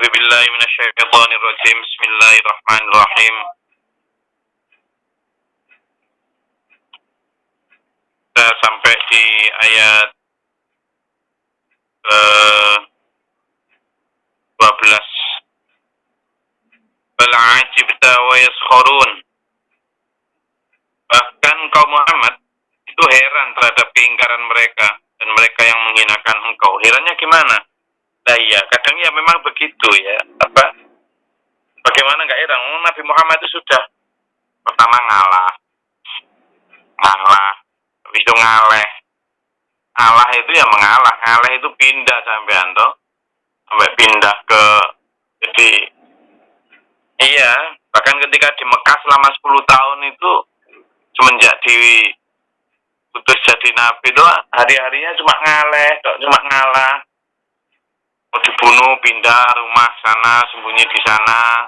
A'udzu billahi minasyaitonir rajim. Bismillahirrahmanirrahim. Kita sampai di ayat 12. Bal ajibta wa yaskharun. Bahkan kaum Muhammad itu heran terhadap keingkaran mereka dan mereka yang menghinakan engkau. Herannya gimana? Nah iya, kadang ya memang begitu ya. Bagaimana nggak heran? Nabi Muhammad itu sudah pertama ngalah, habis itu ngalah itu ya ngalah itu pindah sampai pindah ke, jadi iya, bahkan ketika di Mekah selama 10 tahun itu semenjak diutus jadi nabi itu hari-harinya cuma ngalah, mau dibunuh pindah rumah sana, sembunyi di sana.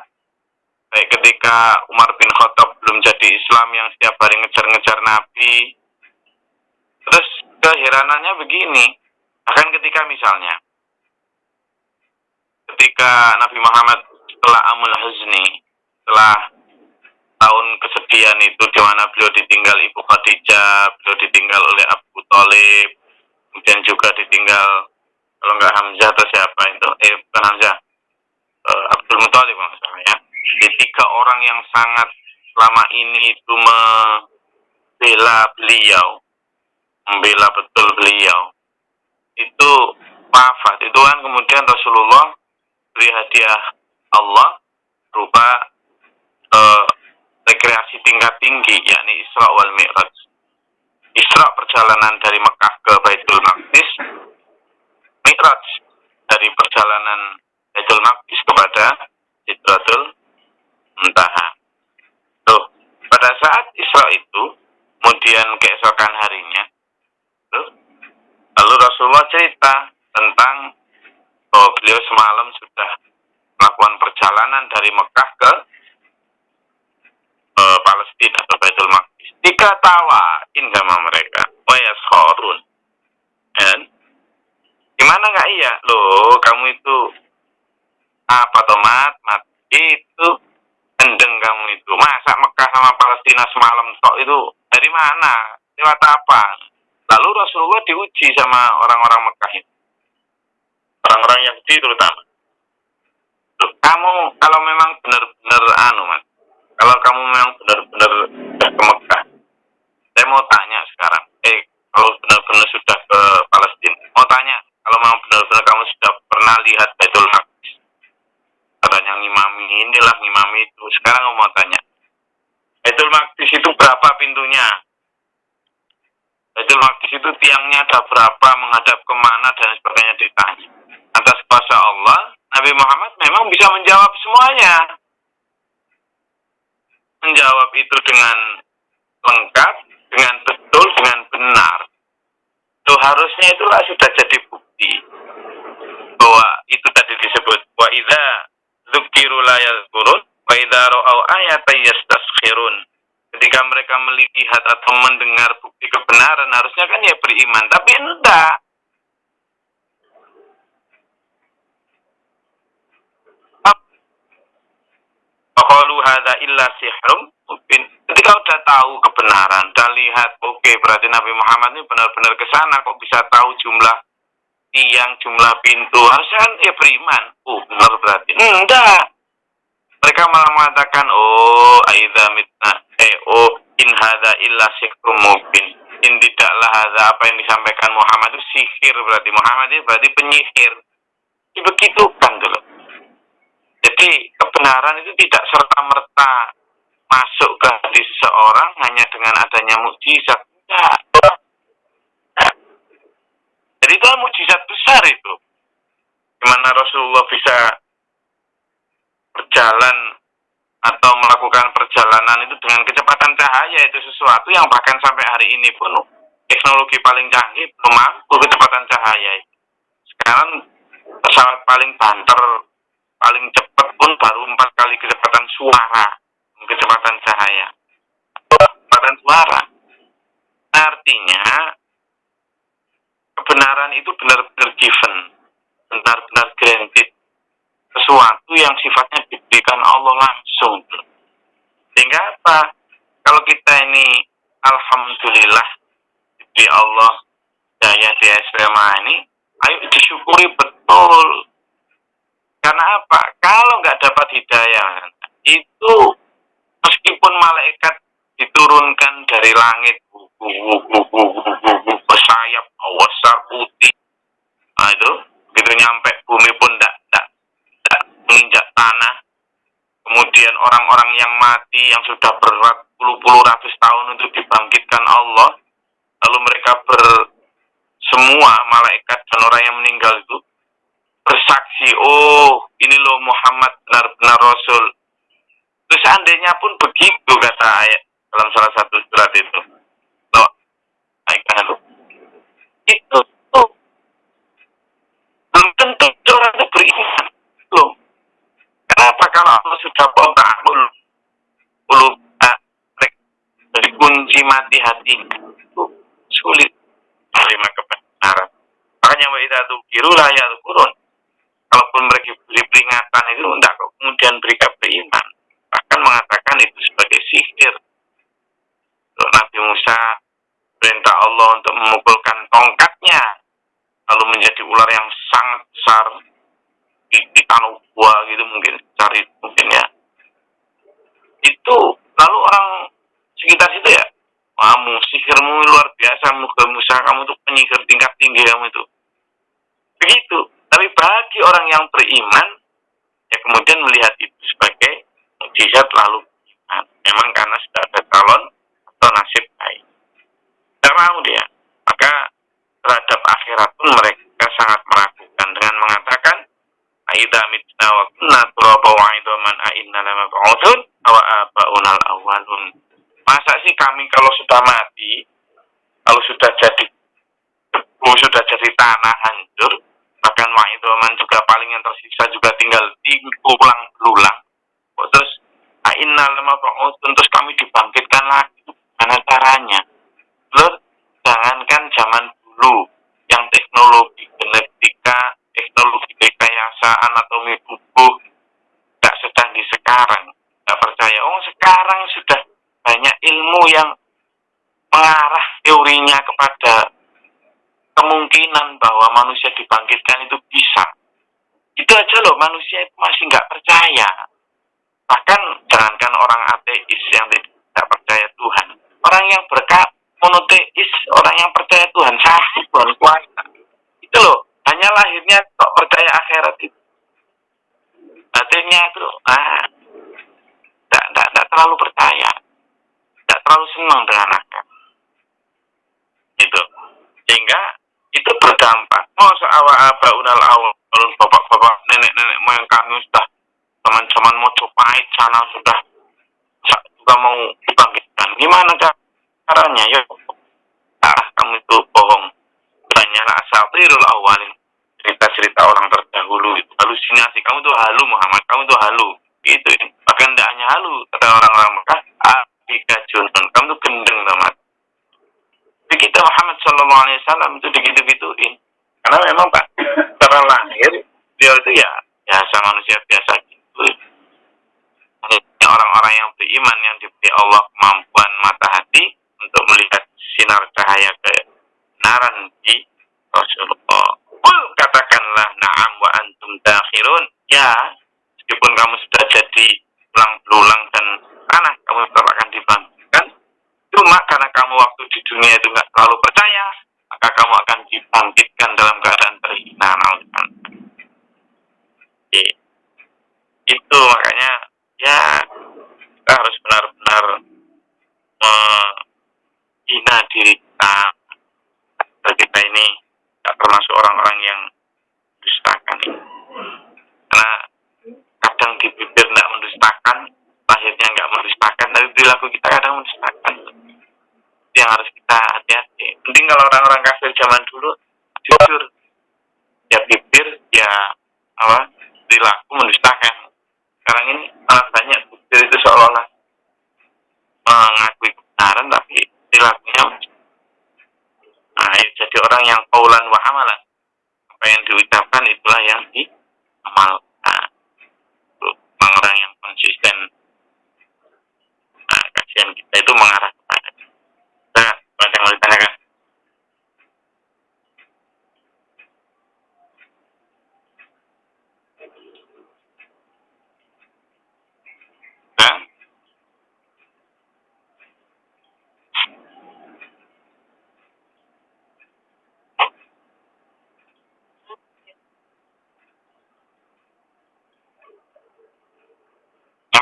Baik ketika Umar bin Khattab belum jadi Islam yang setiap hari ngejar-ngejar nabi. Terus keheranannya begini, bahkan ketika misalnya Nabi Muhammad setelah Amul Huzni, setelah tahun kesedihan itu di mana beliau ditinggal Ibu Khadijah, beliau ditinggal oleh Abu Thalib, kemudian juga ditinggal, kalau nggak Hamzah atau siapa itu, bukan Hamzah, Abdul Muthalib maksudnya. Di 3 orang yang sangat selama ini itu membela betul beliau, itu wafat. Itu kan kemudian Rasulullah beri hadiah Allah berupa rekreasi tingkat tinggi, yakni Isra wal Mi'raj. Isra perjalanan dari Mekah ke Baitul Maqdis, Mi'raj dari perjalanan Baitul Maqdis kepada Sidratul Muntaha. Tuh, pada saat Isra itu, kemudian keesokan harinya, lalu Rasulullah cerita tentang bahwa beliau semalam sudah melakukan perjalanan dari Mekah ke Palestina atau Baitul Maqdis. Dikatawain sama mereka, wa yaskharun. Dan gimana nggak iya? Loh, kamu itu apa tomat itu endeng kamu itu. Masa Mekah sama Palestina semalam tok itu dari mana? Lewat apa? Lalu Rasulullah diuji sama orang-orang Mekah itu. Orang-orang Yahudi terutama. Loh, kamu kalau memang benar-benar Mas. Kalau kamu memang benar-benar sudah ke Mekah, saya mau tanya sekarang. Kalau benar-benar sudah ke Palestina, mau tanya, kalau memang benar-benar kamu sudah pernah lihat Baitul Maqdis, katanya ngimami itu. Sekarang aku mau tanya, Baitul Maqdis itu berapa pintunya? Baitul Maqdis itu tiangnya ada berapa, menghadap kemana, dan sebagainya ditanya. Atas kuasa Allah, Nabi Muhammad memang bisa menjawab semuanya. Menjawab itu dengan lengkap, dengan betul, dengan benar. Itu harusnya itulah sudah jadi bukti bahwa itu tadi disebut wa idza dzukiru la yazkurun wa idza ra'au ayatan yastaskhirun. Ketika mereka melihat atau mendengar bukti kebenaran, harusnya kan ya beriman, tapi enggak. Qalu hadza illa sihrun mubin. Ketika udah tahu kebenaran, udah lihat, oke, berarti Nabi Muhammad ini benar-benar ke sana, kok bisa tahu jumlah tiang, jumlah pintu, harusnya kan ya beriman. Benar berarti. Enggak. Mereka malah mengatakan, aidza mitna, in hadza illa sihrun mubin. In tidaklah hadza, apa yang disampaikan Muhammad itu sihir, berarti Muhammad itu berarti penyihir. Begitu kan dulu. Jadi kebenaran itu tidak serta-merta masuk ke hati seseorang hanya dengan adanya mukjizat. Tidak. Jadi itu mukjizat besar itu. Gimana Rasulullah bisa berjalan atau melakukan perjalanan itu dengan kecepatan cahaya, itu sesuatu yang bahkan sampai hari ini pun teknologi paling canggih belum mampu kecepatan cahaya itu. Sekarang pesawat paling banter, paling cepat pun baru 4 kali kecepatan suara, kecepatan cahaya. Kecepatan suara. Artinya kebenaran itu benar-benar given, benar-benar granted, sesuatu yang sifatnya diberikan Allah langsung. Sehingga apa? Kalau kita ini alhamdulillah diberi Allah daya di SMA ini, ayo disyukuri betul. Karena apa? Kalau nggak dapat hidayah, itu meskipun malaikat diturunkan dari langit, bersayap, besar putih, nah itu begitu nyampe bumi pun tidak menginjak tanah. Kemudian orang-orang yang mati yang sudah berpuluh-puluh ratus tahun itu dibangkitkan Allah, lalu mereka semua malaikat dan orang yang meninggal itu bersaksi, oh ini loh Muhammad benar-benar Rasul. Terus seandainya pun begitu kata ayat dalam salah satu surat itu, loh, itu tuh belum tentu orang itu beriman loh. Kenapa? Kalau Allah sudah kunci mati hati itu sulit menerima kebenaran. Makanya wa idza dzukiru la yadhkurun. Kalaupun mereka beri peringatan itu tidak kok kemudian mereka beriman. Bahkan mengatakan itu sebagai sihir. Nabi Musa perintah Allah untuk memukulkan tongkatnya lalu menjadi ular yang sangat besar di tanah buah gitu mungkin ya. Itu lalu orang sekitar situ ya, kamu sihirmu luar biasa, Musa kamu tuh penyihir tingkat tinggi kamu itu. Begitu. Tapi bagi orang yang beriman, ya kemudian melihat itu sebagai mukjizat lalu beriman. Memang karena sudah ada calon atau nasib baik. Tidak mau dia. Maka terhadap akhirat pun mereka sangat meragukan dengan mengatakan, "Aidza mitna wa kunna turaba wa idzaman a inna lamab'utsun aw aba'unal awwalun." Masa sih kami kalau sudah mati, kalau sudah jadi debu, sudah jadi tanah hancur, bahkan wa'idoman juga paling yang tersisa juga tinggal tulang belulang. Terus inna lamab'utsun, terus kami dibangkitkan lagi. Mana caranya? Terus jangankan zaman dulu yang teknologi genetika, teknologi rekayasa anatomi tubuh tidak secanggih sekarang. Tidak percaya. Oh sekarang sudah banyak ilmu yang mengarah teorinya kepada kemungkinan bahwa manusia dibangkitkan itu bisa. Itu aja loh manusia itu masih nggak percaya. Bahkan jangankan orang ateis yang tidak percaya Tuhan, orang yang monoteis, orang yang percaya Tuhan satu, Tuhan kuasa, itu loh hanya lahirnya kok percaya akhirat itu. Batinnya itu tidak terlalu percaya, tidak terlalu senang dengan akhirat. Itu sehingga itu berdampak. Aba unal awal, bapak-bapak, nenek-nenek moyang kami sudah zaman-zaman Mojopahit sana sudah juga mau dibangkitkan. Gimana caranya? Ya, kamu itu bohong. Hanyalah asatirul awalin, cerita-cerita orang terdahulu itu halusinasi. Kamu tuh halu Muhammad, kamu tuh halu. Itu ini. Bahkan tidak hanya halu, kata orang-orang Mekah, abika junun, kamu tuh gendeng Muhammad. Tapi kita Muhammad Sallallahu Alaihi Wasallam itu digitu-gituin. Karena memang Pak, secara lahir dia itu ya biasa manusia biasa gitu. Orang-orang yang beriman yang diberi Allah kemampuan mata hati untuk melihat sinar cahaya kebenaran di Rasulullah. Katakanlah na'am wa antum dakhirun. Ya, meskipun kamu sudah jadi tulang belulang dan tanah, kamu tetap akan dibangkitkan. Cuma karena kamu waktu di dunia itu nggak terlalu percaya, maka kamu akan dibangkitkan dalam keadaan terhina. Itu makanya ya kita harus benar-benar menghina diri kita. Kita ini tidak termasuk orang-orang yang mendustakan. Karena kadang di bibir tidak mendustakan, lahirnya nggak mendustakan, tapi perilaku kita kadang mendustakan. Itu yang harus kita hati-hati. Penting kalau orang-orang kafir zaman dulu jujur, ya bibir, ya perilaku mendustakan. Sekarang ini sangat banyak bibir itu seolah-olah mengakui kebenaran, tapi perilakunya jadi orang yang qaulan wa amalan. Apa yang diucapkan itulah yang diamalkan.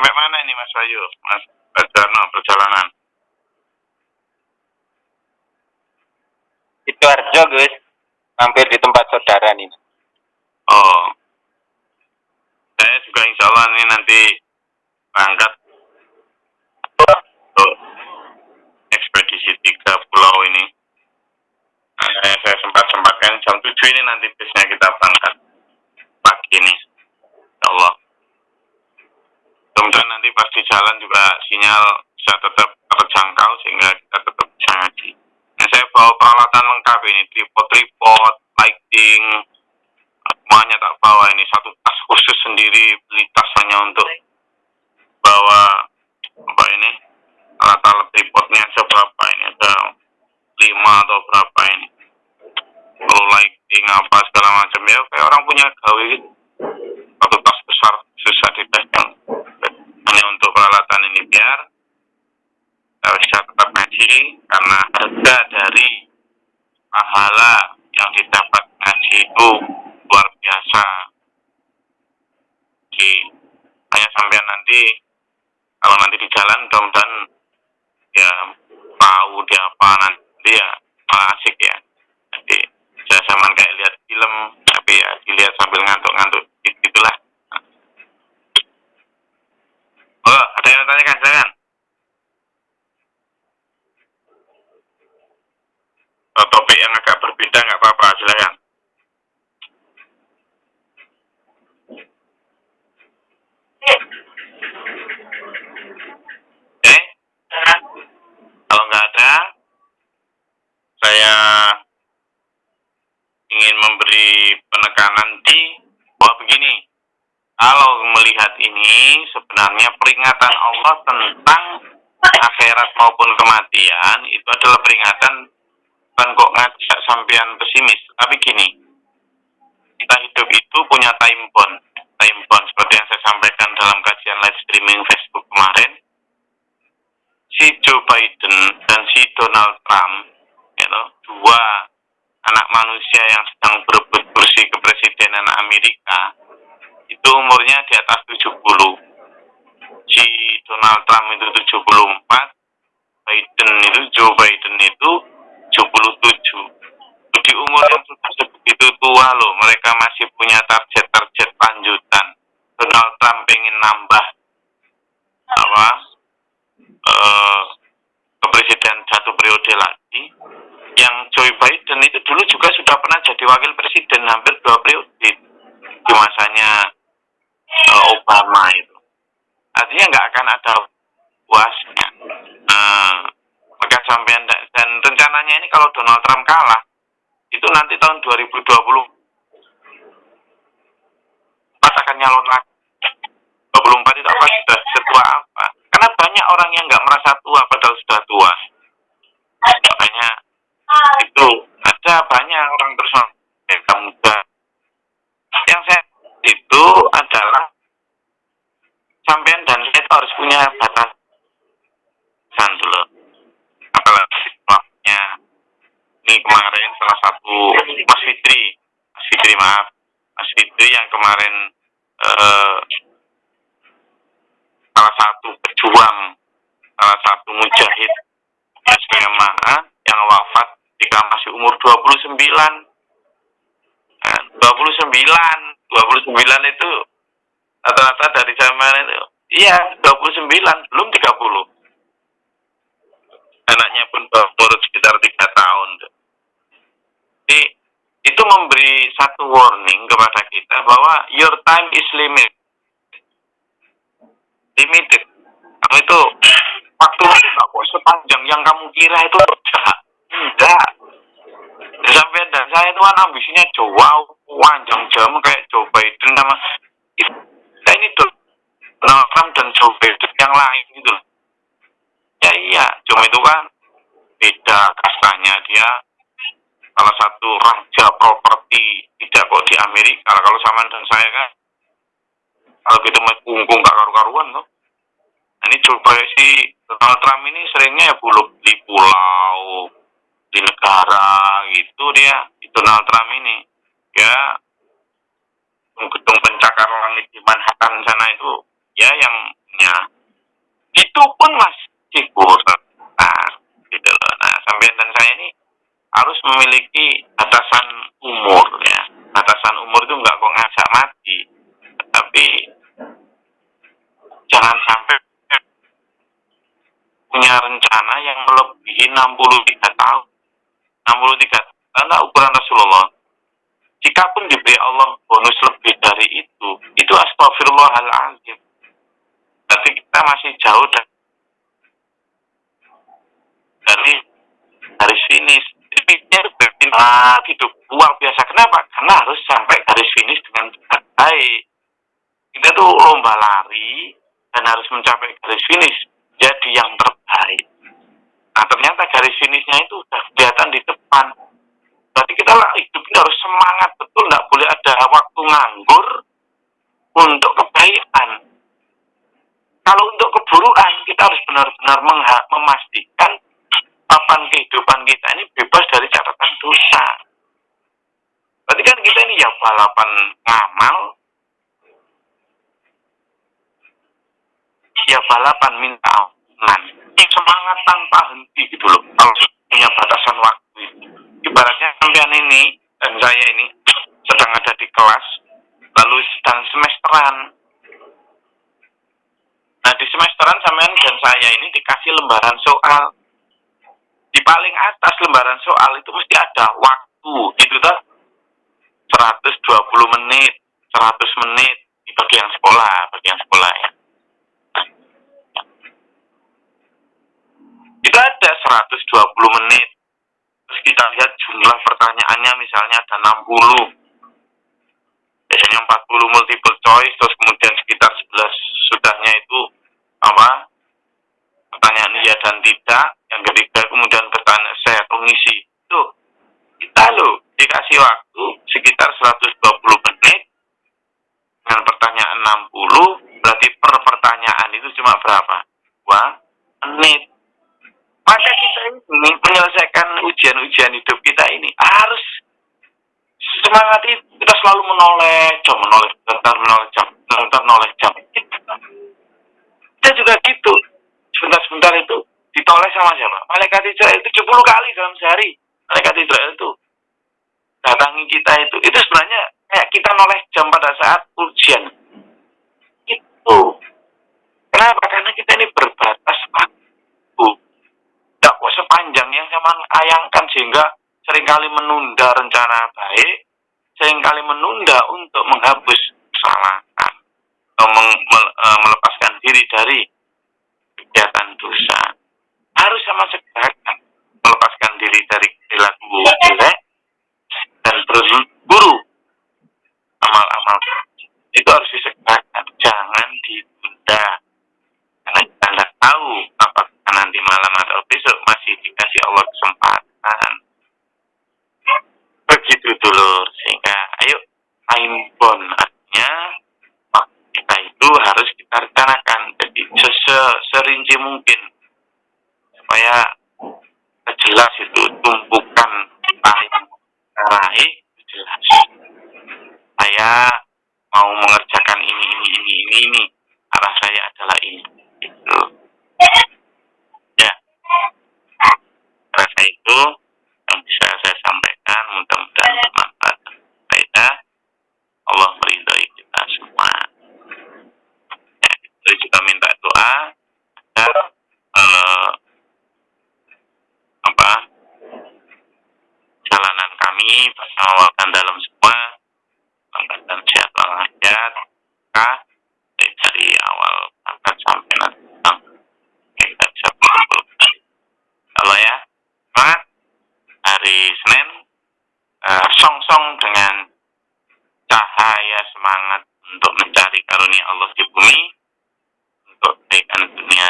Sampai mana ini Mas Bayu, Mas Bajarno, perjalanan? Sidoarjo, Gus. Mampir di tempat saudara nih. Oh, saya juga insya Allah ini nanti berangkat untuk ekspedisi 3 pulau ini. Saya sempatkan jam 7 ini nanti bisnya kita berangkat pagi ini, insya Allah. Kemudian nanti pas di jalan juga sinyal bisa tetap terjangkau sehingga kita tetap bisa ngaji. Nah, saya bawa peralatan lengkap ini, tripod, lighting, semuanya tak bawa ini. Satu tas khusus sendiri, beli tas hanya untuk bawa apa ini, alat-alat tripodnya aja berapa ini, ada 5 atau berapa ini. Kalau lighting apa segala macam ya kayak orang punya gawe gitu. Satu tas besar susah dipegang hanya untuk peralatan ini biar bisa tetap ngaji, karena harga dari pahala yang didapat ngaji itu luar biasa. Jadi hanya sampai nanti kalau nanti di jalan mudah-mudahan ya tahu dia apa nanti ya asik ya. Jadi saya sama kayak lihat film tapi ya dilihat sambil ngantuk-ngantuk gitulah. Oh, ada yang tanyakan, silakan. Topik yang agak berbeda nggak apa-apa, silakan. Kalau nggak ada, saya ingin memberi penekanan di bahwa begini. Kalau melihat ini sebenarnya peringatan Allah tentang akhirat maupun kematian itu adalah peringatan, bukan kok ngajak sampean pesimis, tapi gini, kita hidup itu punya time bond seperti yang saya sampaikan dalam kajian live streaming Facebook kemarin. Si Joe Biden dan si Donald Trump, dua anak manusia yang sedang berebut kursi kepresidenan Amerika, itu umurnya di atas 70. Si Donald Trump itu 74, Joe Biden itu 77. Di umur yang sudah sebegitu tua loh, mereka masih punya target lanjutan. Donald Trump pengen nambah kepresiden 1 periode lagi. Yang Joe Biden itu dulu juga sudah pernah jadi wakil presiden hampir 2 periode di masanya Obama itu. Artinya nggak akan ada puasnya. Maka sampean dan rencananya ini kalau Donald Trump kalah itu nanti tahun 2024 akan nyalon lagi. 24 itu apa sudah setua apa? Karena banyak orang yang nggak merasa tua padahal sudah tua. Makanya itu ada banyak orang terus muda. Yang saya itu adalah sampean dan saya itu harus punya batasan dulu. Apalagi waktunya ini kemarin salah satu Mas Fitri yang kemarin salah satu pejuang, salah satu mujahid yang wafat ketika masih umur 29. 29 itu rata-rata dari zaman itu, iya 29, belum 30. Anaknya pun baru sekitar 3 tahun. Jadi itu memberi satu warning kepada kita bahwa your time is limited. Kamu itu waktu itu nggak kok sepanjang yang kamu kira itu enggak. Sampai dan saya itu kan ambisinya jauh panjang jam kayak Joe Biden sama kita ini tuh Donald Trump dan Joe Biden yang lain gitu. Ya iya, cuma itu kan beda kastanya, dia salah satu raja properti tidak kok di Amerika. Kalau sama dan saya kan kalau kita main kungkung gak karu-karuan tuh. Nah, ini coba si Donald Trump ini seringnya ya beli pulau di negara gitu dia. Di Donald Trump ini ya gedung pencakar langit di Manhattan sana itu ya yang waktunya, itu pun masih kurang. Nah, gitu loh. Nah, sampean dan saya ini harus memiliki batasan umur ya. Batasan umur itu nggak kok ngajak mati, tapi jangan sampai punya rencana yang melebihi 63 tahun. 63 karena ukuran Rasulullah. Jika pun diberi Allah bonus lebih dari itu astagfirullahaladzim. Tapi kita masih jauh dari garis finish. Finish hidup luar biasa. Kenapa? Karena harus sampai garis finish dengan baik. Kita tuh lomba lari dan harus mencapai garis finish jadi yang terbaik. Nah, ternyata garis finishnya itu sudah kelihatan di depan. Berarti kita hidup ini harus semangat betul, nggak boleh ada waktu nganggur untuk kebaikan. Kalau untuk keburukan, kita harus benar-benar memastikan papan kehidupan kita ini bebas dari catatan dosa. Berarti kan kita ini ya balapan ngamal, ya balapan minta ampunan. Semangat tanpa henti gitu loh. Kalau punya batasan waktu itu. Ibaratnya sampean ini dan saya ini sedang ada di kelas, lalu sedang semesteran. Nah, di semesteran sampean dan saya ini dikasih lembaran soal. Di paling atas lembaran soal itu mesti ada waktu, gitu toh. 120 menit, 100 menit di bagian sekolah ya. Itu ada 120 menit. Terus kita lihat jumlah pertanyaannya misalnya ada 60. Biasanya 40 multiple choice, terus kemudian sekitar 11 sudahnya itu pertanyaan iya dan tidak. Yang ketiga kemudian pertanyaan saya mengisi. Tuh, kita dikasih waktu sekitar 120 menit dengan pertanyaan 60, berarti per pertanyaan itu cuma berapa? 2 menit. Maka kita ini menyelesaikan ujian-ujian hidup kita ini harus semangat itu. Kita selalu menoleh jam. Kita juga gitu. Sebentar itu ditoleh sama siapa? Malaikat Israel itu 70 kali dalam sehari. Malaikat Israel itu datangi kita itu. Itu sebenarnya kayak kita noleh jam pada saat ujian. Itu. Kenapa? Karena kita ini berbatas waktu. Tidak kok sepanjang yang saya ayangkan sehingga seringkali menunda rencana baik, seringkali menunda untuk menghapus kesalahan atau melepaskan diri dari kegiatan dosa. Harus sama segerakan melepaskan diri dari perilaku jelek dan berburu amal-amal itu harus disegerakan, jangan ditunda. Karena kita tidak tahu apakah nanti malam atau besok masih dikasih Allah kesempatan. Begitu dulur, sehingga ayo aimbon, artinya kita itu harus kita rencanakan jadi serinci mungkin supaya jelas itu tumpukan paling terakhir jelas. Saya mau mengerjakan ini, arah saya adalah ini. Itu. Ya. Rasa itu yang bisa saya sampaikan, mudah-mudahan bermanfaat. Saya Allah meridhai kita semua. Ya, kita juga minta doa agar jalanan kami bersama dalam semua dan sehat walafiat, dari awal angkat sampai nanti kita bisa kumpulkan. Kalau ya, semangat hari Senin, song-song dengan cahaya semangat untuk mencari karunia Allah di bumi, untuk kebaikan dunia.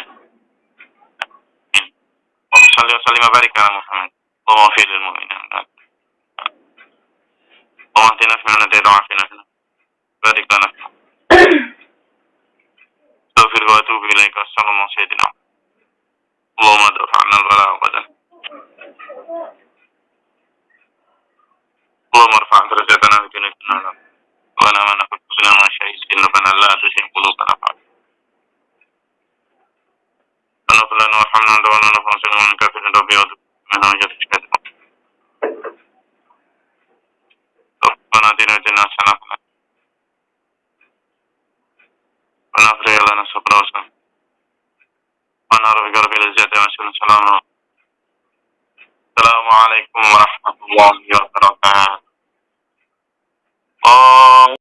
Sallallahu alaihi wa barik ala Muhammad. Allahumma fil mu'minin. Allahumma tina fi man hadaita wa afina fi barik lana. Astaghfir wa atubu ilaika. Sallallahu sayyidina. Allahumma dafa'na al-bala wa qadan. Allahumma rfa' darajatana fi dunya wa akhirah. Wa la naqul lana ma shay'in la tushrik qulubana.